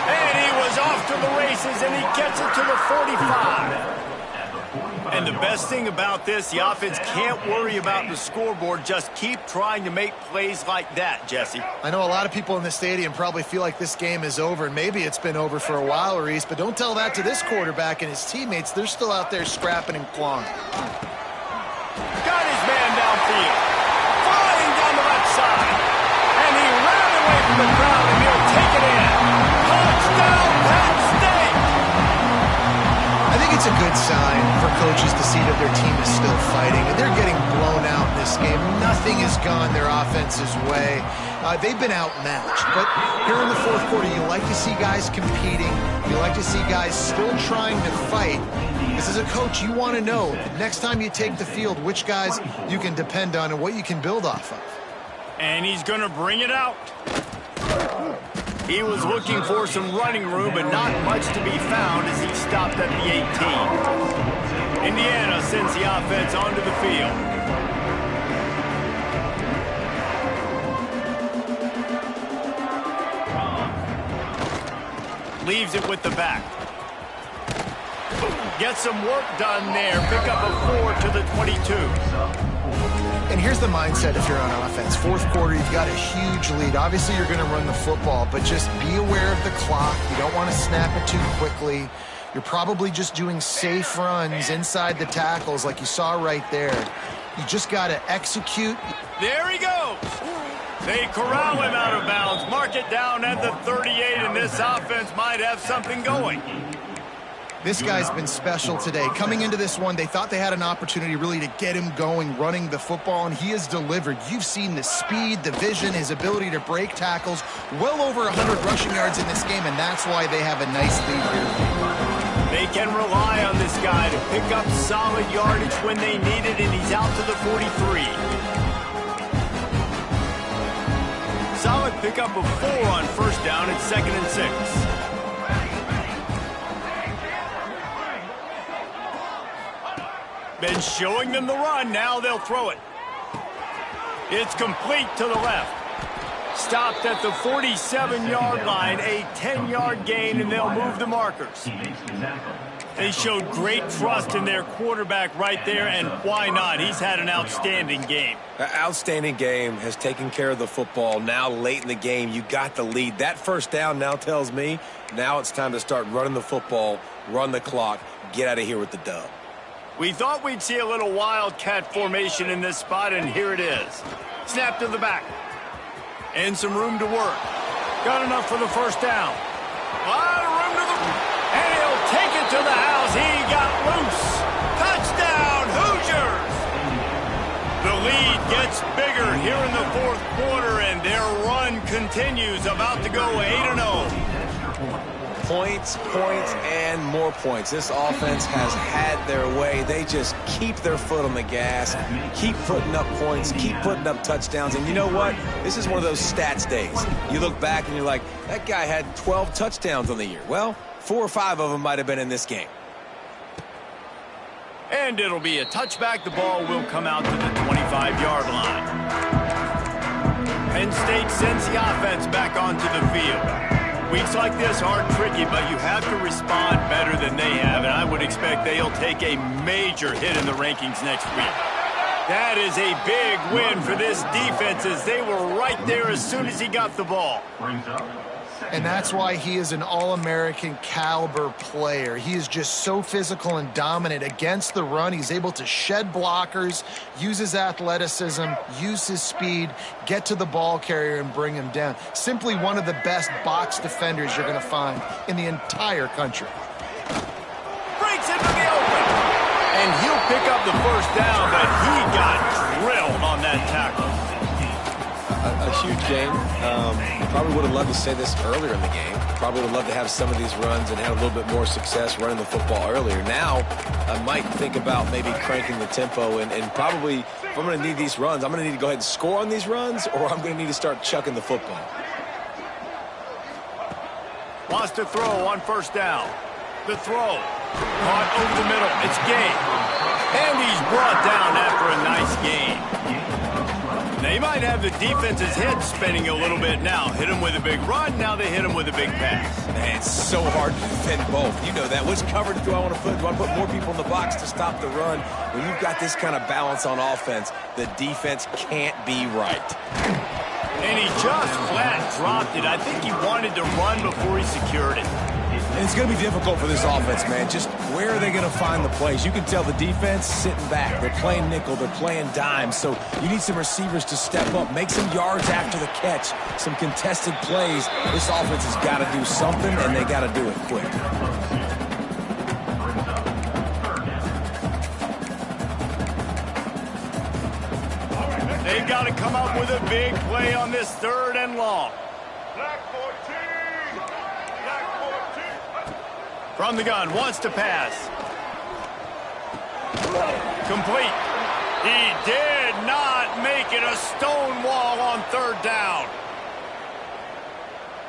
And he was off to the races, and he gets it to the 45. And the best thing about this, the offense can't worry about the scoreboard. Just keep trying to make plays like that, Jesse. I know a lot of people in the stadium probably feel like this game is over, and maybe it's been over for a while, Reese, but don't tell that to this quarterback and his teammates. They're still out there scrapping and clawing. Got his man downfield. Flying down the left side. And he ran away from the crowd, and he'll take it in. Touchdown, Penn State! I think it's a good sign for coaches to see that their team is still fighting, and they're getting blown out in this game. Nothing has gone their offense's way. They've been outmatched, but here in the fourth quarter, you like to see guys competing. You like to see guys still trying to fight. Because as a coach, you want to know, next time you take the field, which guys you can depend on and what you can build off of. And he's going to bring it out. He was looking for some running room, but not much to be found as he stopped at the 18. Indiana sends the offense onto the field. Leaves it with the back. Get some work done there. Pick up a 4 to the 22. And here's the mindset if you're on offense. Fourth quarter, you've got a huge lead. Obviously, you're going to run the football, but just be aware of the clock. You don't want to snap it too quickly. You're probably just doing safe runs inside the tackles like you saw right there. You just got to execute. There he goes. They corral him out of bounds. Mark it down at the 38, and this offense might have something going. This guy's been special today. Coming into this one, they thought they had an opportunity really to get him going, running the football, and he has delivered. You've seen the speed, the vision, his ability to break tackles. Well over 100 rushing yards in this game, and that's why they have a nice lead here. They can rely on this guy to pick up solid yardage when they need it, and he's out to the 43. Solid pickup of 4 on first down at 2nd and 6. Been showing them the run. Now they'll throw it. It's complete to the left. Stopped at the 47-yard line. A 10-yard gain, and they'll move the markers. They showed great trust in their quarterback right there, and why not? He's had an outstanding game. An outstanding game, has taken care of the football. Now late in the game, you got the lead. That first down now tells me now it's time to start running the football, run the clock, get out of here with the dub. We thought we'd see a little wildcat formation in this spot, and here it is. Snap to the back. And some room to work. Got enough for the first down. A lot of room to the... And he'll take it to the house. He got loose. Touchdown, Hoosiers! The lead gets bigger here in the fourth quarter, and their run continues. About to go 8-0. Points, points, and more points. This offense has had their way. They just keep their foot on the gas, keep putting up points, keep putting up touchdowns. And you know what? This is one of those stats days. You look back and you're like, that guy had 12 touchdowns on the year. Well, 4 or 5 of them might have been in this game. And it'll be a touchback. The ball will come out to the 25-yard line. Penn State sends the offense back onto the field. Weeks like this are tricky, but you have to respond better than they have, and I would expect they'll take a major hit in the rankings next week. That is a big win for this defense, as they were right there as soon as he got the ball. And that's why he is an All-American caliber player. He is just so physical and dominant against the run. He's able to shed blockers, use his athleticism, use his speed, get to the ball carrier and bring him down. Simply one of the best box defenders you're going to find in the entire country. Breaks into the open. And he'll pick up the first down, but he got drilled on that tackle. A huge game. Probably would have loved to say this earlier in the game. Probably would have loved to have some of these runs and have a little bit more success running the football earlier. Now, I might think about maybe cranking the tempo and probably, if I'm going to need these runs, I'm going to need to go ahead and score on these runs, or I'm going to need to start chucking the football. Wants to throw on first down. The throw. Caught over the middle. It's Gay. And he's brought down after a nice gain. They might have the defense's head spinning a little bit now. Hit him with a big run, now they hit him with a big pass. Man, it's so hard to defend both. You know that. Which coverage do I want to put? Do I put more people in the box to stop the run? When you've got this kind of balance on offense, the defense can't be right. And he just flat dropped it. I think he wanted to run before he secured it. And it's going to be difficult for this offense, man. Just where are they going to find the plays? You can tell the defense sitting back. They're playing nickel. They're playing dime. So you need some receivers to step up, make some yards after the catch, some contested plays. This offense has got to do something, and they got to do it quick. They've got to come up with a big play on this 3rd and long. From the gun, wants to pass. Complete. He did not make it. A stone wall on 3rd down.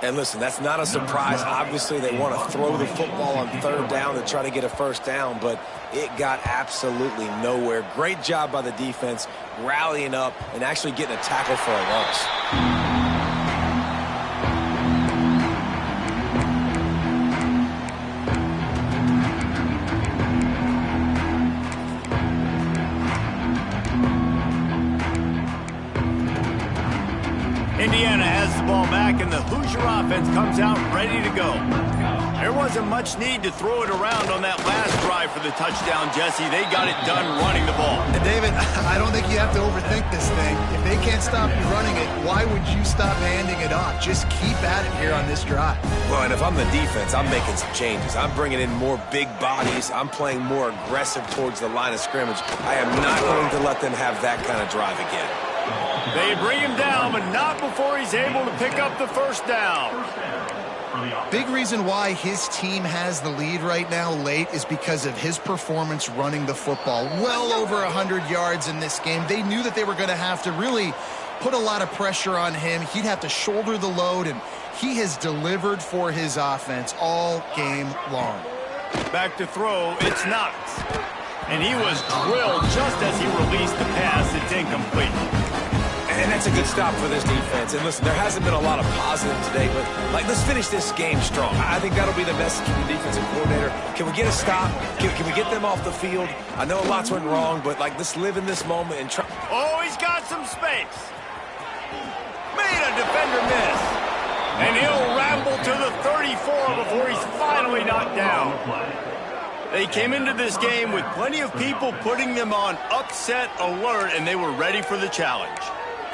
And listen, that's not a surprise. Obviously, they want to throw the football on 3rd down to try to get a first down, but it got absolutely nowhere. Great job by the defense, rallying up and actually getting a tackle for a loss. Indiana has the ball back, and the Hoosier offense comes out ready to go. There wasn't much need to throw it around on that last drive for the touchdown, Jesse. They got it done running the ball. And David, I don't think you have to overthink this thing. If they can't stop you running it, why would you stop handing it off? Just keep at it here on this drive. Well, and if I'm the defense, I'm making some changes. I'm bringing in more big bodies. I'm playing more aggressive towards the line of scrimmage. I am not going to let them have that kind of drive again. They bring him down, but not before he's able to pick up the first down. Big reason why his team has the lead right now late is because of his performance running the football. Well over 100 yards in this game. They knew that they were going to have to really put a lot of pressure on him. He'd have to shoulder the load, and he has delivered for his offense all game long. Back to throw, it's Knox. And he was drilled just as he released the pass. It's incomplete. And that's a good stop for this defense. And listen, there hasn't been a lot of positive today, but let's finish this game strong. I think that'll be the message from the defensive coordinator. Can we get a stop? Can we get them off the field? I know lots went wrong, but let's live in this moment and try. Oh, he's got some space. Made a defender miss. And he'll ramble to the 34 before he's finally knocked down. They came into this game with plenty of people putting them on upset alert, and they were ready for the challenge.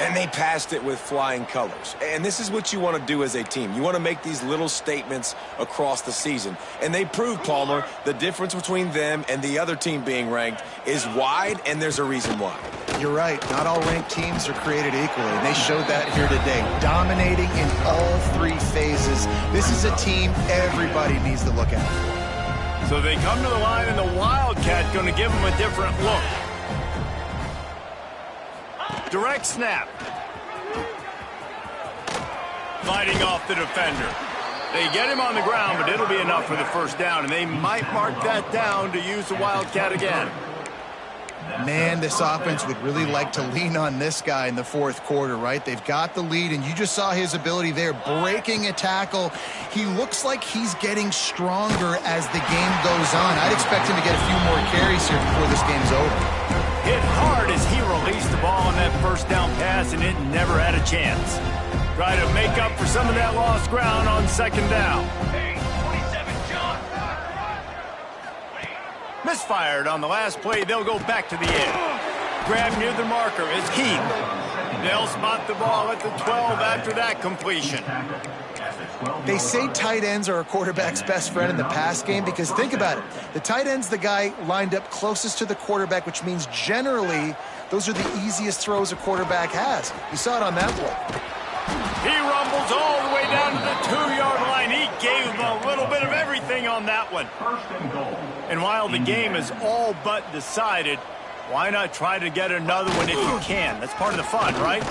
And they passed it with flying colors. And this is what you want to do as a team. You want to make these little statements across the season. And they proved, Palmer, the difference between them and the other team being ranked is wide, and there's a reason why. You're right. Not all ranked teams are created equally, and they showed that here today. Dominating in all 3 phases. This is a team everybody needs to look at. So they come to the line, and the Wildcat going to give them a different look. Direct snap. Fighting off the defender. They get him on the ground, but it'll be enough for the first down, and they might mark that down to use the Wildcat again. Man, this offense would really like to lean on this guy in the fourth quarter, right? They've got the lead, and you just saw his ability there, breaking a tackle. He looks like he's getting stronger as the game goes on. I'd expect him to get a few more carries here before this game's over. Hit hard as he released the ball on that first down pass, and it never had a chance. Try to make up for some of that lost ground on second down. Misfired on the last play. They'll go back to the end. Grab near the marker is Heath. They'll spot the ball at the 12 after that completion. They say tight ends are a quarterback's best friend in the pass game because think about it. The tight end's the guy lined up closest to the quarterback, which means generally those are the easiest throws a quarterback has. You saw it on that play. He rumbles all the way down to the 2-yard line. He gave him a little bit of everything on that one. And while the game is all but decided, why not try to get another one if you can? That's part of the fun, right?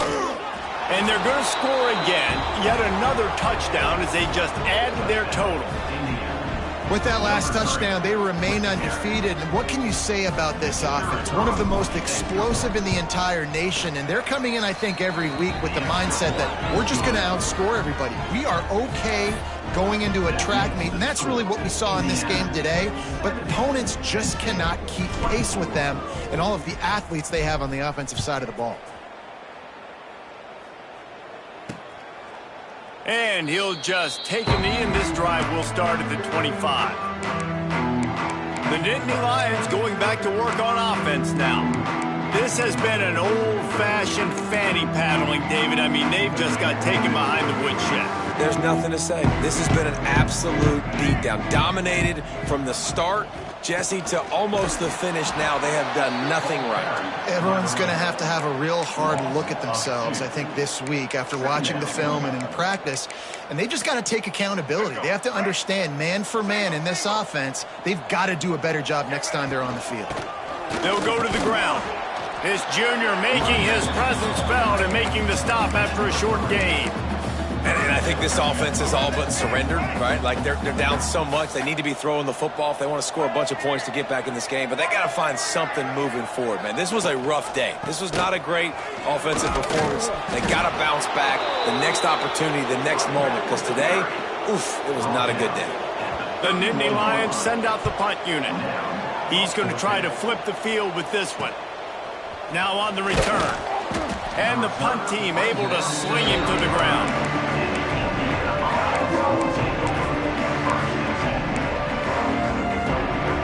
And they're going to score again. Yet another touchdown as they just add to their total. With that last touchdown, they remain undefeated. And what can you say about this offense? One of the most explosive in the entire nation. And they're coming in, I think, every week with the mindset that we're just going to outscore everybody. We are okay going into a track meet. And that's really what we saw in this game today. But opponents just cannot keep pace with them and all of the athletes they have on the offensive side of the ball. And he'll just take a knee, and this drive will start at the 25. The Nittany Lions going back to work on offense now. This has been an old-fashioned fanny paddling, David. I mean, they've just got taken behind the woodshed. There's nothing to say. This has been an absolute beatdown. Dominated from the start, Jesse, to almost the finish now. They have done nothing right. Everyone's going to have a real hard look at themselves, I think, this week after watching the film and in practice. And they just got to take accountability. They have to understand, man for man in this offense, they've got to do a better job next time they're on the field. They'll go to the ground. This junior making his presence felt and making the stop after a short gain. And I think this offense is all but surrendered, right? Like they're down so much. They need to be throwing the football if they want to score a bunch of points to get back in this game. But they got to find something moving forward, man. This was a rough day. This was not a great offensive performance. They got to bounce back the next opportunity, the next moment. Because today, oof, it was not a good day. The Nittany Lions send out the punt unit. He's going to try to flip the field with this one. Now on the return. And the punt team able to sling him to the ground.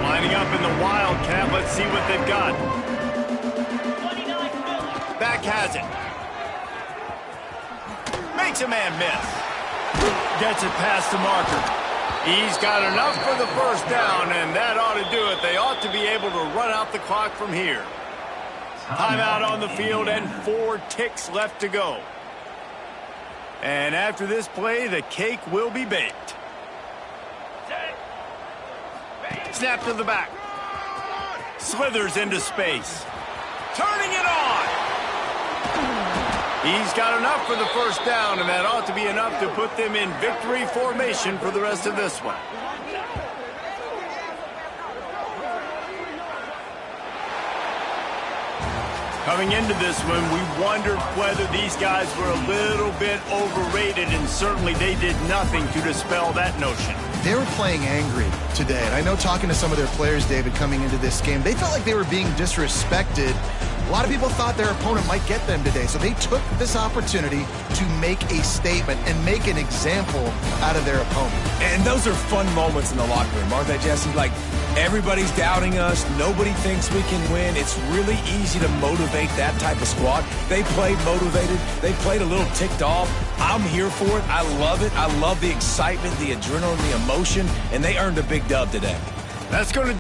Lining up in the Wildcat. Let's see what they've got. Back has it. Makes a man miss. Gets it past the marker. He's got enough for the first down, and that ought to do it. They ought to be able to run out the clock from here. Timeout on the field and 4 ticks left to go. And after this play, the cake will be baked. Snap to the back. Slithers into space. Turning it on. He's got enough for the first down, and that ought to be enough to put them in victory formation for the rest of this one. Coming into this one, we wondered whether these guys were a little bit overrated, and certainly they did nothing to dispel that notion. They were playing angry today, and I know talking to some of their players, David, coming into this game, they felt like they were being disrespected. A lot of people thought their opponent might get them today, so they took this opportunity to make a statement and make an example out of their opponent. And those are fun moments in the locker room, aren't they, Jesse? Like, everybody's doubting us. Nobody thinks we can win. It's really easy to motivate that type of squad. They played motivated. They played a little ticked off. I'm here for it. I love it. I love the excitement, the adrenaline, the emotion, and they earned a big dub today. That's going to